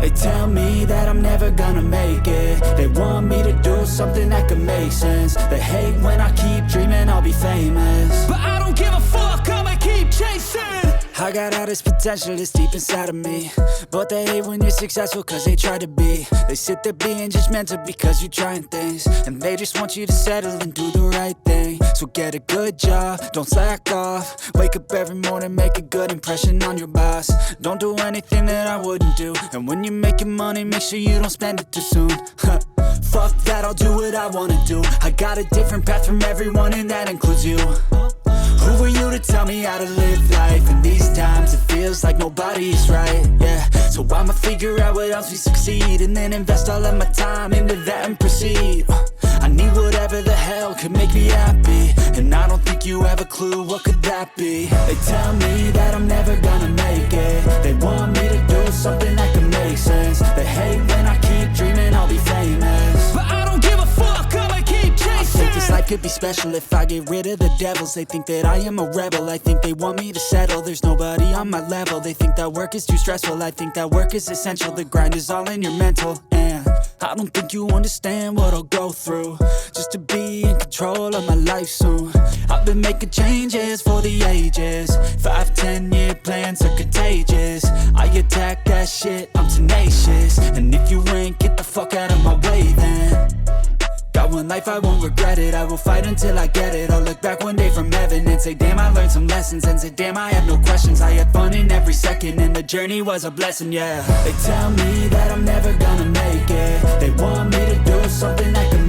They tell me that I'm never gonna make it. They want me to do something that could make sense. They hate when I keep dreaming I'll be famous, but I don't give a fuck, I'ma keep chasing. I got all this potential that's deep inside of me, but they hate when you're successful cause they try to be. They sit there being judgmental because you're trying things, and they just want you to settle and do the right thing. So get a good job, don't slack off. Wake up every morning, make a good impression on your boss. Don't do anything that I wouldn't do, and when you're making money, make sure you don't spend it too soon. Fuck that, I'll do what I wanna do. I got a different path from everyone and that includes you. Who are you to tell me how to live life? In these times it feels like nobody's right, yeah. So I'ma figure out what else we succeed, and then invest all of my time into that and proceed. I need whatever the hell could make me happy, and I don't think you have a clue what could that be. They tell me that I'm never gonna make it. They want me to do something that could make sense. They hate when I keep dreaming I'll be famous, but I don't give a fuck, I'ma keep chasing. I think this life could be special if I get rid of the devils. They think that I am a rebel, I think they want me to settle. There's nobody on my level. They think that work is too stressful, I think that work is essential. The grind is all in your mental, and I don't think you understand what I'll go through just to be in control of my life soon. I've been making changes for the ages. 5-10 year plans are contagious. I attack that shit, I'm tenacious, and if you ain't, get the fuck out of my way then. Got one life, I won't regret it. I will fight until I get it. I'll look back one day from heaven and say, damn, I learned some lessons, and say, damn, I have no questions. I had fun in every second, and the journey was a blessing, yeah. They tell me that I'm never gonna make it. They want me to do something that could